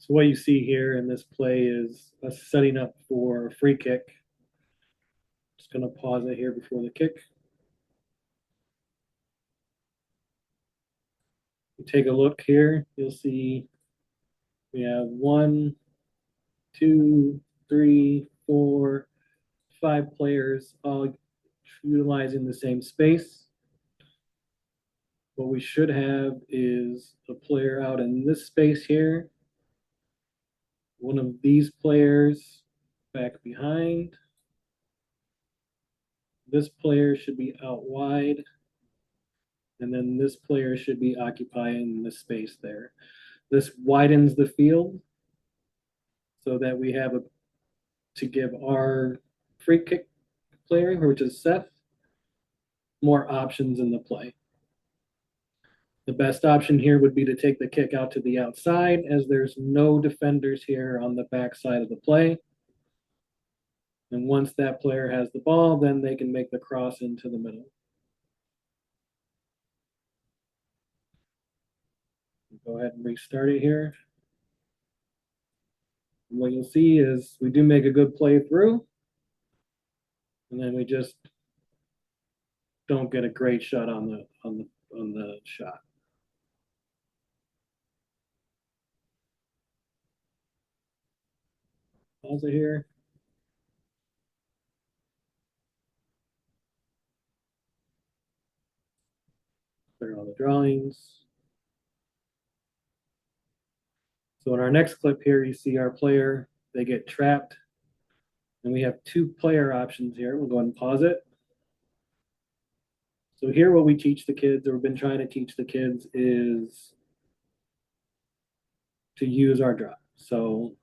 So what you see here in this play is us setting up for a free kick. Just going to pause it here before the kick. You take a look here, you'll see we have 1, 2, 3, 4, 5 players all utilizing the same space. What we should have is a player out in this space here, one of these players back behind. This player should be out wide, and then this player should be occupying the space there. This widens the field so that we have to give our free kick player, which is Seth, more options in the play. The best option here would be to take the kick out to the outside, as there's no defenders here on the back side of the play. And once that player has the ball, then they can make the cross into the middle. Go ahead and restart it here. And what you'll see is we do make a good play through, and then we just don't get a great shot on the shot. Pause it here. Clear all the drawings. So in our next clip here, you see our player, they get trapped. And we have 2 player options here. We'll go ahead and pause it. So here what we teach the kids, or we've been trying to teach the kids, is to use our drop. So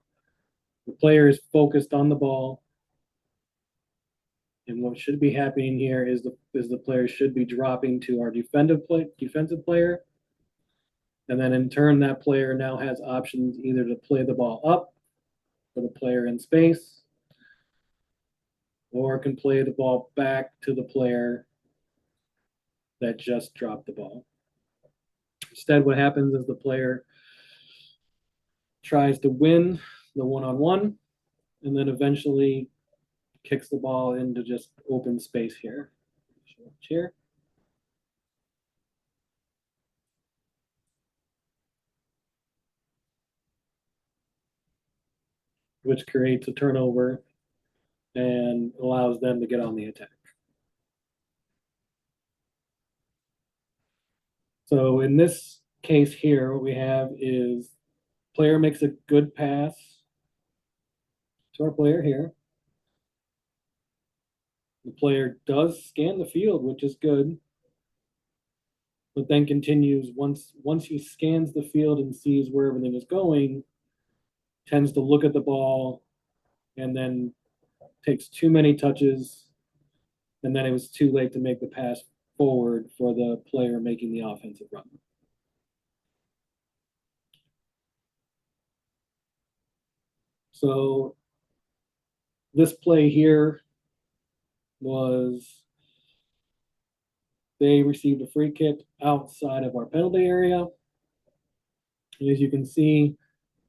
the player is focused on the ball. And what should be happening here is the player should be dropping to our defensive player. And then in turn, that player now has options either to play the ball up for the player in space, or can play the ball back to the player that just dropped the ball. Instead, what happens is the player tries to win the one-on-one, and then eventually kicks the ball into just open space here. Here. Which creates a turnover and allows them to get on the attack. So in this case here, what we have is player makes a good pass to our player here. The player does scan the field, which is good, but then continues once he scans the field and sees where everything is going, tends to look at the ball and then takes too many touches, and then it was too late to make the pass forward for the player making the offensive run. So this play here was they received a free kick outside of our penalty area. And as you can see,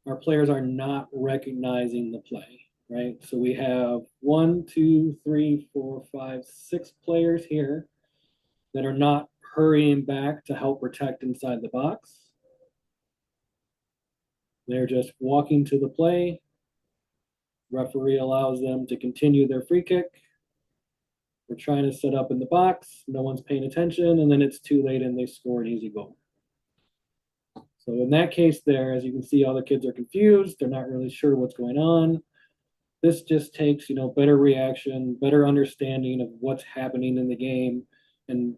our players are not recognizing the play, right? So we have 1, 2, 3, 4, 5, 6 players here that are not hurrying back to help protect inside the box. They're just walking to the play. Referee allows them to continue their free kick. We're trying to set up in the box. No one's paying attention, and then it's too late and they score an easy goal. So in that case there, as you can see, all the kids are confused. They're not really sure what's going on. This just takes, better reaction, better understanding of what's happening in the game, and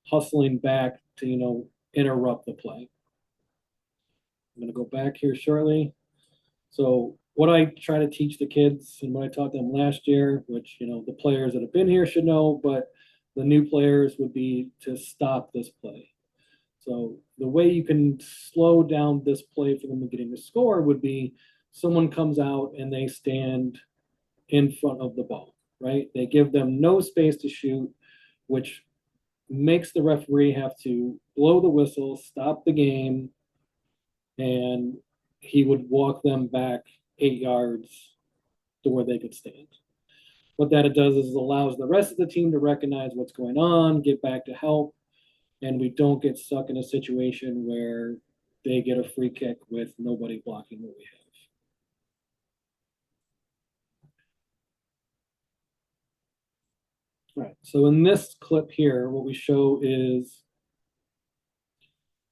hustling back to, interrupt the play. I'm going to go back here shortly. So what I try to teach the kids and what I taught them last year, which, the players that have been here should know, but the new players would be to stop this play. So the way you can slow down this play for them getting a score would be someone comes out and they stand in front of the ball, right? They give them no space to shoot, which makes the referee have to blow the whistle, stop the game, and he would walk them back 8 yards to where they could stand. What that it does is it allows the rest of the team to recognize what's going on, get back to help, and we don't get stuck in a situation where they get a free kick with nobody blocking what we have. All right, so in this clip here, what we show is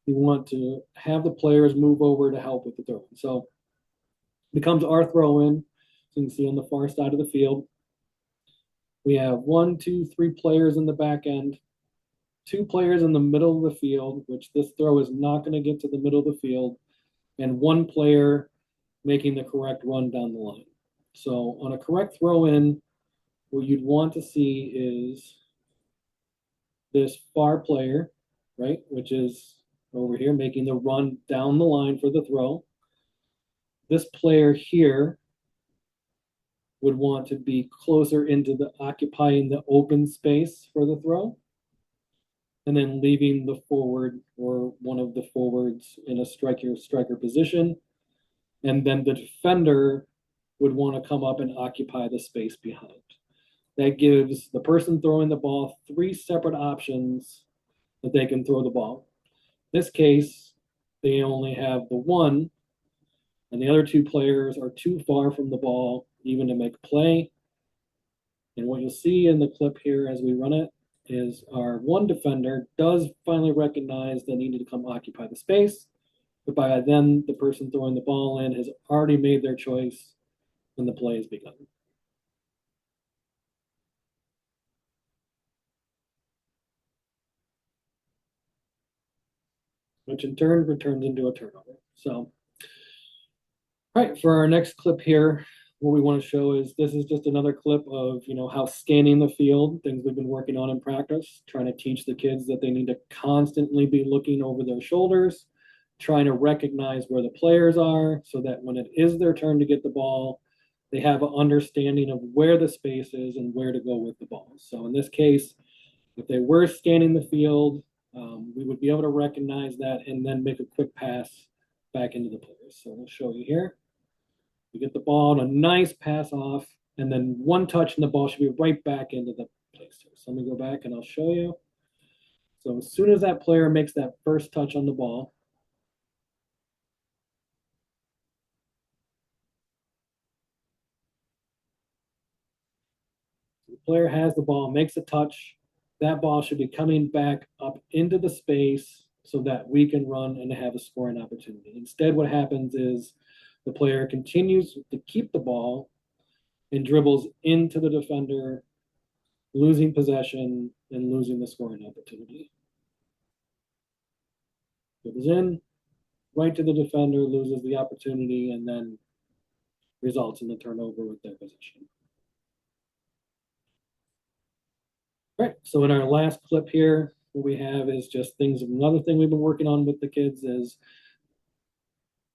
we want to have the players move over to help with the throw. So it becomes our throw in. So you can see on the far side of the field, we have 1, 2, 3 players in the back end, 2 players in the middle of the field, which this throw is not going to get to the middle of the field, and 1 player making the correct run down the line. So on a correct throw in, what you'd want to see is this far player, right, which is over here making the run down the line for the throw. This player here would want to be closer into the occupying the open space for the throw, and then leaving the forward or one of the forwards in a striker position. And then the defender would want to come up and occupy the space behind. That gives the person throwing the ball 3 separate options that they can throw the ball. In this case, they only have the one, and the other 2 players are too far from the ball even to make a play. And what you'll see in the clip here as we run it is our one defender does finally recognize they needed to come occupy the space, but by then the person throwing the ball in has already made their choice and the play has begun. Which in turn returns into a turnover. So, all right, for our next clip here, what we want to show is this is just another clip of, how scanning the field, things we've been working on in practice, trying to teach the kids that they need to constantly be looking over their shoulders, trying to recognize where the players are so that when it is their turn to get the ball, they have an understanding of where the space is and where to go with the ball. So in this case, if they were scanning the field, we would be able to recognize that and then make a quick pass back into the players. So we'll show you here. You get the ball and a nice pass off, and then one touch and the ball should be right back into the place. So let me go back and I'll show you. So as soon as that player makes that first touch on the ball, the player has the ball, makes a touch, that ball should be coming back up into the space so that we can run and have a scoring opportunity. Instead, what happens is the player continues to keep the ball and dribbles into the defender, losing possession and losing the scoring opportunity. Dribbles in, right to the defender, loses the opportunity, and then results in the turnover with their possession. All right, so in our last clip here, what we have is just another thing we've been working on with the kids is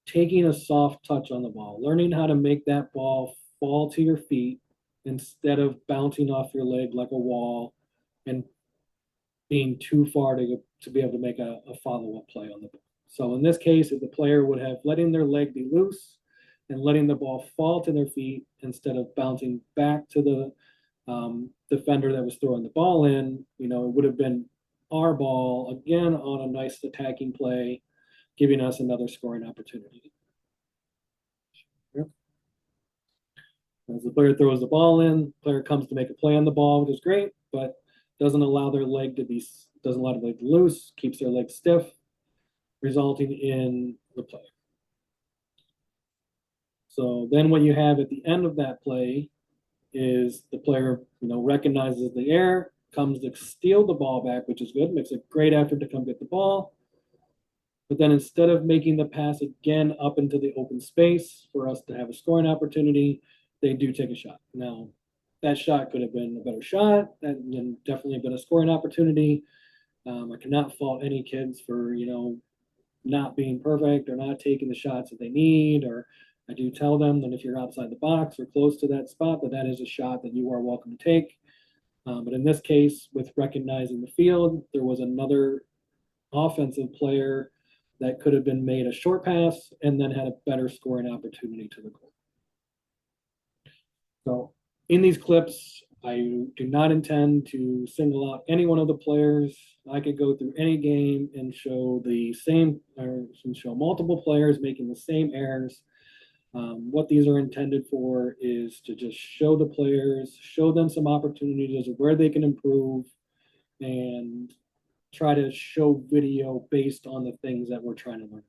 taking a soft touch on the ball, learning how to make that ball fall to your feet instead of bouncing off your leg like a wall and being too far to be able to make a follow-up play on the ball. So in this case, if the player would have letting their leg be loose and letting the ball fall to their feet instead of bouncing back to the defender that was throwing the ball in, it would have been our ball again on a nice attacking play, giving us another scoring opportunity. Yep. As the player throws the ball in, player comes to make a play on the ball, which is great, but doesn't allow their leg to loose, keeps their leg stiff, resulting in the play. So then what you have at the end of that play is the player, recognizes the error, comes to steal the ball back, which is good, makes a great effort to come get the ball. But then instead of making the pass again up into the open space for us to have a scoring opportunity, they do take a shot. Now, that shot could have been a better shot, and definitely been a scoring opportunity. I cannot fault any kids for, not being perfect or not taking the shots that they need, or I do tell them that if you're outside the box or close to that spot, that is a shot that you are welcome to take. But in this case, with recognizing the field, there was another offensive player that could have been made a short pass and then had a better scoring opportunity to the goal. So in these clips, I do not intend to single out any one of the players. I could go through any game and show the same, or show multiple players making the same errors. What these are intended for is to just show the players, show them some opportunities of where they can improve, and try to show video based on the things that we're trying to learn.